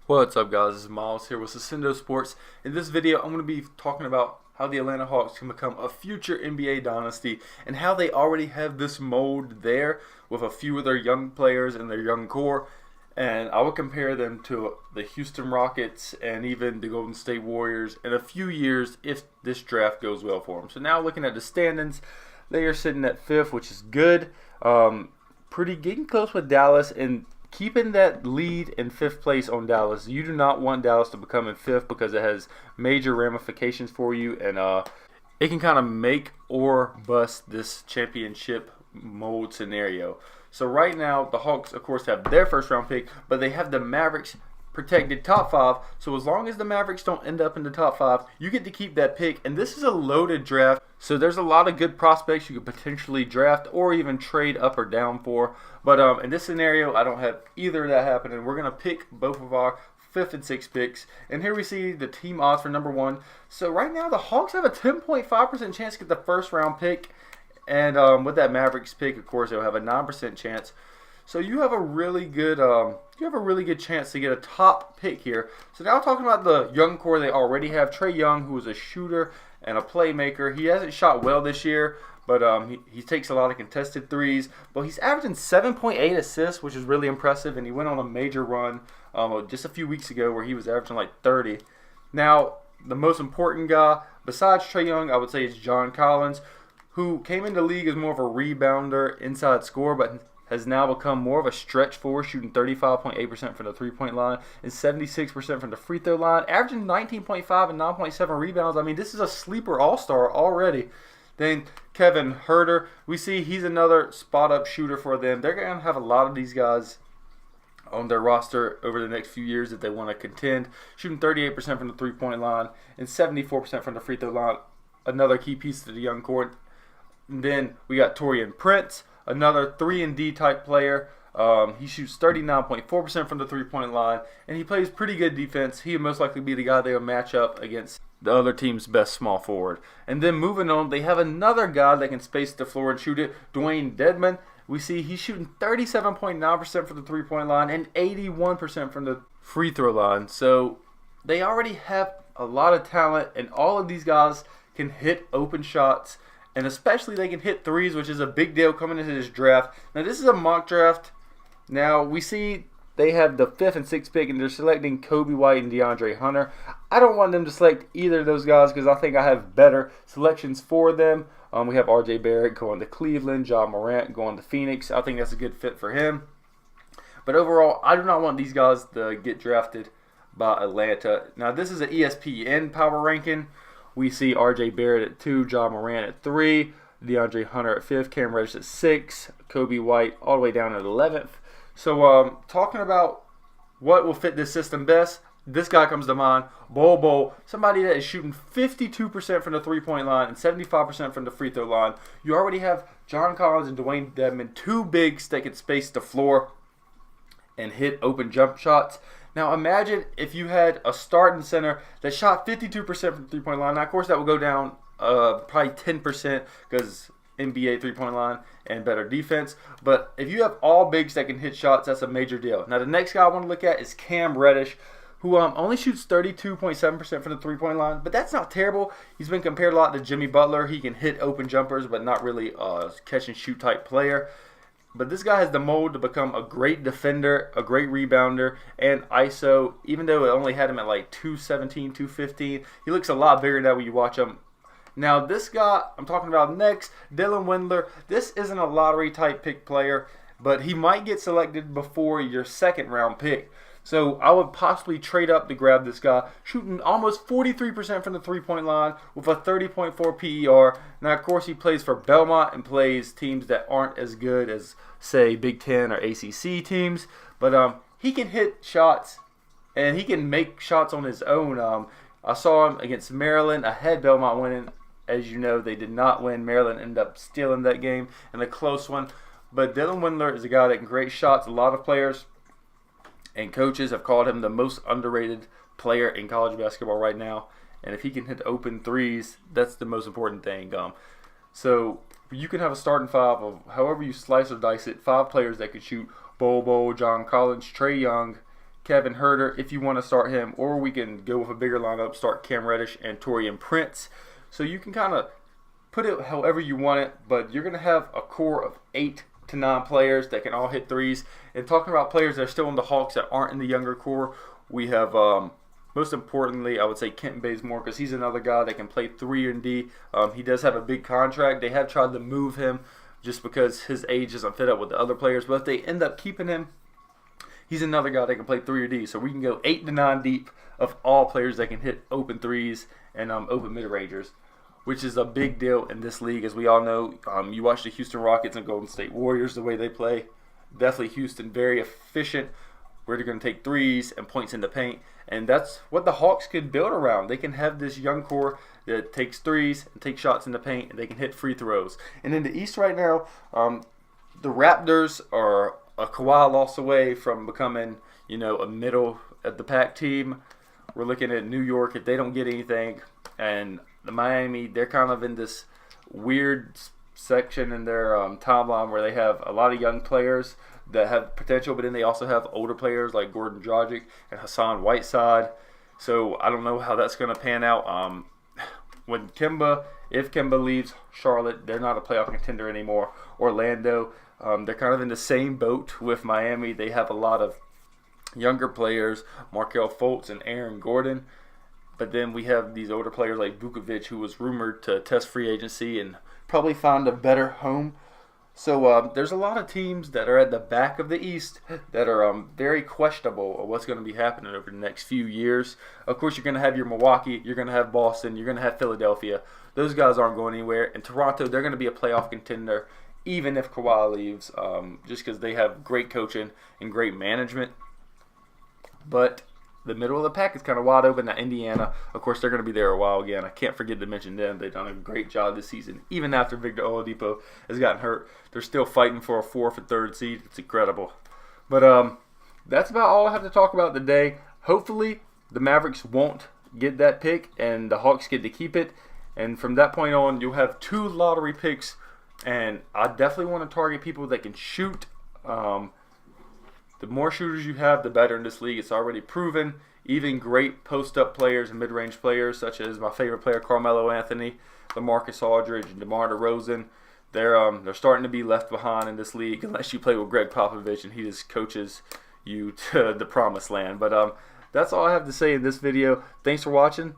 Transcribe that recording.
What's up, guys? This is Miles here with Sesendo Sports. In this video, I'm going to be talking about how the Atlanta Hawks can become a future NBA dynasty and how they already have this mold there with a few of their young players and their young core. And I will compare them to the Houston Rockets and even the Golden State Warriors in a few years if this draft goes well for them. So now looking at the standings, they are sitting at 5th, which is good. Pretty getting close with Dallas and keeping that lead in 5th place on Dallas. You do not want Dallas to become in 5th because it has major ramifications for you, and it can kind of make or bust this championship mold scenario. So right now, the Hawks, of course, have their first round pick, but they have the Mavericks protected top 5. So as long as the Mavericks don't end up in the top 5, you get to keep that pick. And this is a loaded draft, so there's a lot of good prospects you could potentially draft or even trade up or down for. But in this scenario, I don't have either of that happening. We're going to pick both of our 5th and 6th picks. And here we see the team odds for number 1. So right now, the Hawks have a 10.5% chance to get the first round pick. And with that Mavericks pick, of course, they'll have a 9% chance. So you have a really good chance to get a top pick here. So now talking about the young core they already have. Trae Young, who is a shooter and a playmaker. He hasn't shot well this year, but he takes a lot of contested threes. But he's averaging 7.8 assists, which is really impressive. And he went on a major run just a few weeks ago where he was averaging like 30. Now, the most important guy besides Trae Young, I would say, is John Collins, who came into the league as more of a rebounder, inside scorer, but has now become more of a stretch forward, shooting 35.8% from the three-point line and 76% from the free throw line, averaging 19.5 and 9.7 rebounds. I mean, this is a sleeper all-star already. Then Kevin Huerter, we see he's another spot-up shooter for them. They're going to have a lot of these guys on their roster over the next few years if they want to contend, shooting 38% from the three-point line and 74% from the free throw line. Another key piece to the young core. And then we got Taurean Prince, another 3-and-D type player. He shoots 39.4% from the three-point line, and he plays pretty good defense. He would most likely be the guy they will match up against the other team's best small forward. And then moving on, they have another guy that can space the floor and shoot it, Dwayne Dedmon. We see he's shooting 37.9% from the three-point line and 81% from the free throw line. So they already have a lot of talent, and all of these guys can hit open shots. And especially they can hit threes, which is a big deal coming into this draft. Now, this is a mock draft. Now, we see they have the 5th and 6th pick, and they're selecting Kobe White and DeAndre Hunter. I don't want them to select either of those guys because I think I have better selections for them. We have R.J. Barrett going to Cleveland, Ja Morant going to Phoenix. I think that's a good fit for him. But overall, I do not want these guys to get drafted by Atlanta. Now, this is an ESPN power ranking. We see R.J. Barrett at 2, Ja Morant at 3, DeAndre Hunter at 5th, Cam Reddish at 6, Kobe White all the way down at 11th. So talking about what will fit this system best, this guy comes to mind, Bol, somebody that is shooting 52% from the three-point line and 75% from the free throw line. You already have John Collins and Dwayne Dedmon, 2 bigs that can space the floor and hit open jump shots. Now imagine if you had a starting center that shot 52% from the three-point line. Now, of course, that would go down probably 10% because NBA three-point line and better defense. But if you have all bigs that can hit shots, that's a major deal. Now, the next guy I want to look at is Cam Reddish, who only shoots 32.7% from the three-point line. But that's not terrible. He's been compared a lot to Jimmy Butler. He can hit open jumpers, but not really a catch-and-shoot type player. But this guy has the mold to become a great defender, a great rebounder, and ISO. Even though it only had him at like 217, 215, he looks a lot bigger now when you watch him. Now, this guy I'm talking about next, Dylan Windler, this isn't a lottery type pick player, but he might get selected before your 2nd round pick. So I would possibly trade up to grab this guy, shooting almost 43% from the three-point line with a 30.4 PER. Now, of course, he plays for Belmont and plays teams that aren't as good as, say, Big Ten or ACC teams. But he can hit shots, and he can make shots on his own. I saw him against Maryland. I had Belmont winning. As you know, they did not win. Maryland ended up stealing that game in a close one. But Dylan Windler is a guy that can create shots. A lot of players and coaches have called him the most underrated player in college basketball right now. And if he can hit open threes, that's the most important thing. So you can have a starting 5 of however you slice or dice it, 5 players that could shoot: Bol, John Collins, Trae Young, Kevin Herter if you want to start him, or we can go with a bigger lineup, start Cam Reddish and Torian Prince. So you can kind of put it however you want it, but you're going to have a core of 8 to 9 players that can all hit threes. And talking about players that are still in the Hawks that aren't in the younger core, we have most importantly, I would say Kenton Bazemore, because he's another guy that can play 3 and D. He does have a big contract. They have tried to move him just because his age doesn't fit up with the other players. But if they end up keeping him, he's another guy that can play 3 or D. So we can go 8 to 9 deep of all players that can hit open threes and open mid-rangers, which is a big deal in this league. As we all know, you watch the Houston Rockets and Golden State Warriors, the way they play. Definitely Houston, very efficient, where they're going to take threes and points in the paint. And that's what the Hawks could build around. They can have this young core that takes threes and takes shots in the paint, and they can hit free throws. And in the East right now, the Raptors are a Kawhi loss away from becoming, a middle of the pack team. We're looking at New York if they don't get anything, and the Miami, they're kind of in this weird section in their timeline where they have a lot of young players that have potential, but then they also have older players like Gordon Dragic and Hassan Whiteside. So I don't know how that's going to pan out. If Kemba leaves Charlotte, they're not a playoff contender anymore. Orlando, they're kind of in the same boat with Miami. They have a lot of younger players, Markelle Fultz and Aaron Gordon. But then we have these older players like Vukovic, who was rumored to test free agency and probably find a better home. So there's a lot of teams that are at the back of the East that are very questionable of what's going to be happening over the next few years. Of course, you're going to have your Milwaukee, you're going to have Boston, you're going to have Philadelphia. Those guys aren't going anywhere. And Toronto, they're going to be a playoff contender even if Kawhi leaves, just because they have great coaching and great management. But the middle of the pack is kind of wide open. Now, Indiana, of course, they're going to be there a while again. I can't forget to mention them. They've done a great job this season. Even after Victor Oladipo has gotten hurt, they're still fighting for a 4th or 3rd seed. It's incredible. But that's about all I have to talk about today. Hopefully, the Mavericks won't get that pick, and the Hawks get to keep it. And from that point on, you'll have 2 lottery picks. And I definitely want to target people that can shoot. The more shooters you have, the better in this league. It's already proven. Even great post-up players and mid-range players, such as my favorite player, Carmelo Anthony, LaMarcus Aldridge, and DeMar DeRozan, they're starting to be left behind in this league unless you play with Greg Popovich and he just coaches you to the promised land. But that's all I have to say in this video. Thanks for watching.